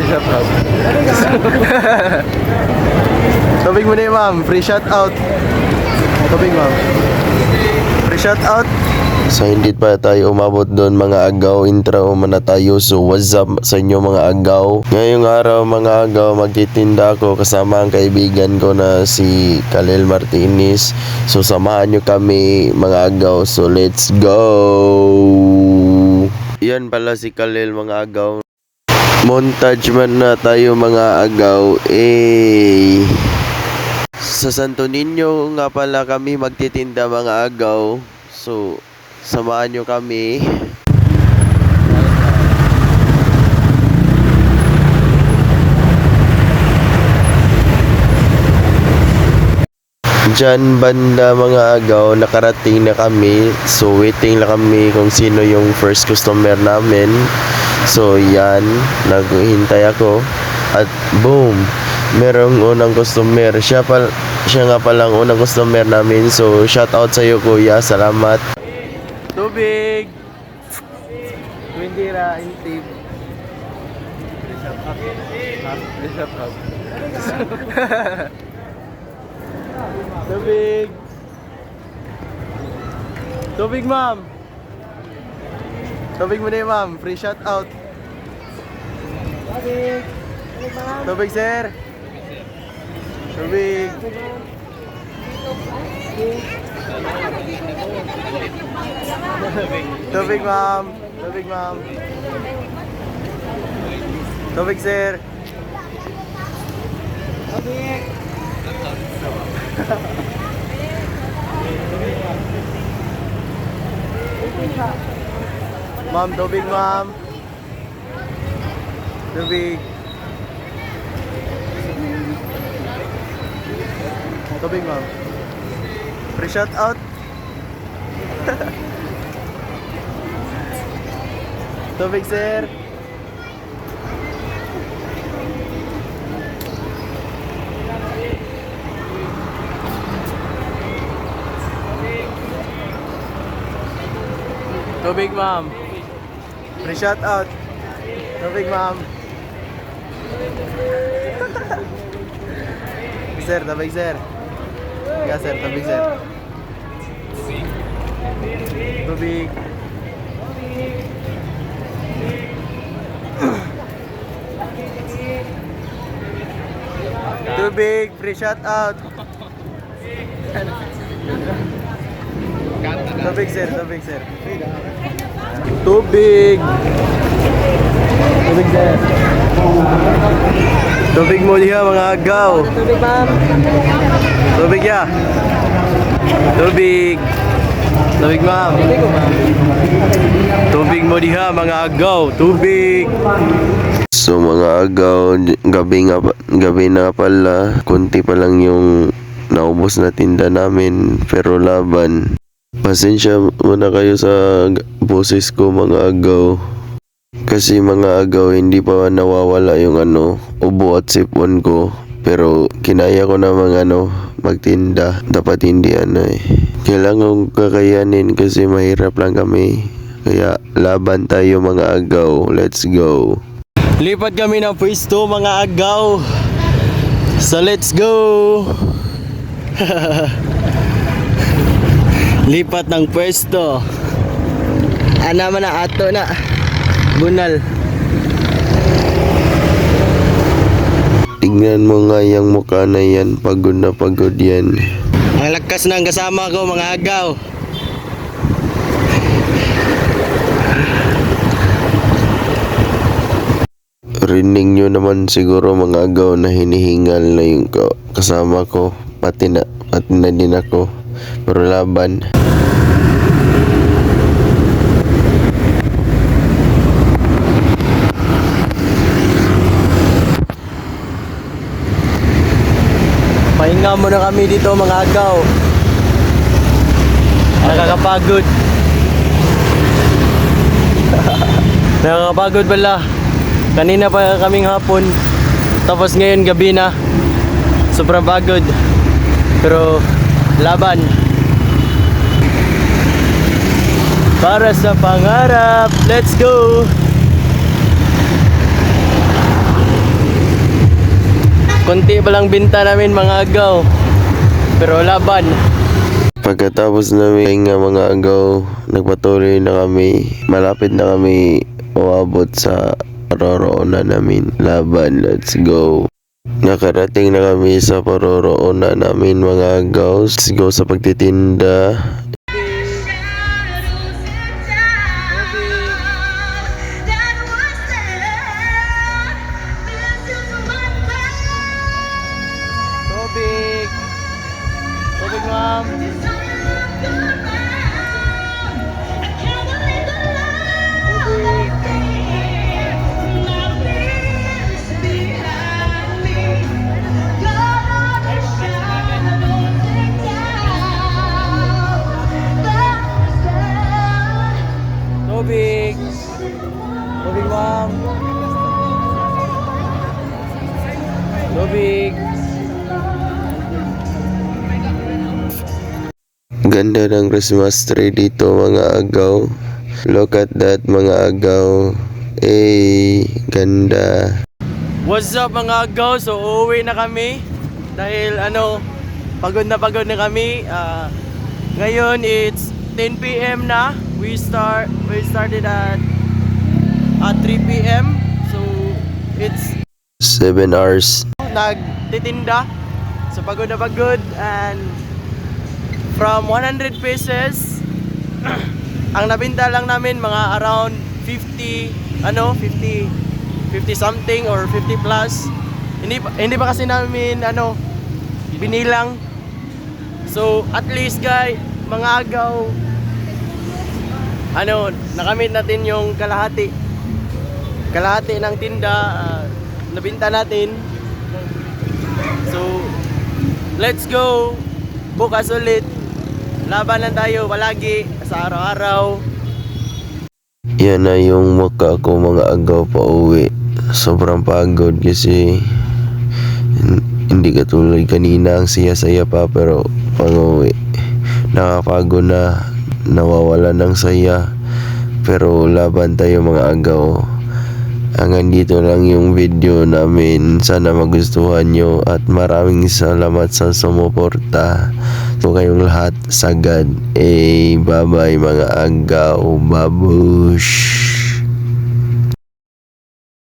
Shout out. Tubig mo na yun, ma'am. Free shout out. Tubig, ma'am. Free shout out. So hindi pa tayo umabot doon mga agaw, intro muna tayo. So what's up sa inyo mga agaw? Ngayong araw mga agaw, magtitinda ako kasama ang kaibigan ko na si Kalel Martinez. So samahan nyo kami mga agaw. So let's go! Yan pala si Kalel mga agaw. Montage man na tayo mga agaw. Sa Santo Niño nga pala kami magtitinda mga agaw. So samahan nyo kami. Diyan banda mga agaw, nakarating na kami. So waiting lang kami kung sino yung first customer namin. So yan, naghihintay ako. At boom, merong unang customer. Siya nga palang unang customer namin. So shout out sa iyo kuya, salamat. Tubig! Windira, intib. Tubig! Tubig, ma'am! Tubig mo na yun, ma'am. Free shout out. Tubig! Tubig, sir! Tubig! Tubig, ma'am. Tubig, ma'am. Tubig, sir. Tubig. Ma'am, tubig, ma'am. Tubig. Tubig, ma'am. Free shout out. Tubig, sir. Tubig, ma'am. Free shout out. Tubig, ma'am. Sir, tubig, sir. Yeah, sir, tubig, sir. Tubig. Tubig, free shout out. Tubig, sir, tubig, sir. Tubig. Tubig, sir. Tubig mo diha mga agaw. Tubig, ma'am. Tubig ya. Tubig. Tubig, ma'am. Tubig mo diha mga agaw. Tubig. So mga agaw, gabi na pala. Kunti pa lang yung naubos na tinda namin, pero laban. Pasensya muna kayo sa boses ko mga agaw. Kasi mga agaw, hindi pa nawawala yung ubo at sipon ko. Pero kinaya ko namang magtinda. Dapat hindi kailangan kong kakayanin kasi mahirap lang kami. Kaya laban tayo mga agaw. Let's go. Lipat kami ng pwesto mga agaw. So let's go. Lipat ng pwesto. Naman na ato na bunal. Tignan mo nga yung mukha na yan. Pagod na pagod yan. Ang lakas ng kasama ko mga agaw. Rinig nyo naman siguro mga agaw na hinihingal na yung kasama ko. Pati na din ako. Pero laban. Pahinga muna kami dito mga agaw. Nakakapagod. Nakakapagod pala. Kanina pa kaming hapon. Tapos ngayon gabi na. Sobrang pagod. Pero laban. Para sa pangarap. Let's go. Konti pa lang binta namin mga agaw. Pero laban. Pagkatapos namin nga mga agaw, nagpatuloy na kami. Malapit na kami uabot sa paroroonan namin. Laban, let's go. Nakarating na kami sa paroroonan namin mga agaw. Let's go sa pagtitinda. Tubig. Tubig, ma'am. Tubig. Tubig, ma'am. Tubig. Ganda ng Christmas tree dito mga agaw. Look at that mga agaw. Ganda. What's up mga agaw? So uuwi na kami. Dahil pagod na kami. Ngayon it's 10 PM na. We started at 3 PM. So it's 7 hours. nagtitinda. So pagod na pagod, and from 100 pesos ang nabinta lang namin mga around 50 something or 50 plus. Hindi pa kasi namin binilang. So at least guys, mga agaw, nakamit natin yung kalahati ng tinda, nabinta natin. So let's go, bukas ulit, laban lang tayo palagi sa araw-araw. Yan na yung mukha ko mga agaw pa uwi. Sobrang pagod kasi hindi katulad kanina ang saya-saya pa, pero pag uwi nakapagod na, nawawala ng saya. Pero laban tayo mga agaw. Hanggang dito lang yung video namin. Sana magustuhan nyo at maraming salamat sa sumuporta. So kayong lahat sagad. Bye bye mga agaw. Babush.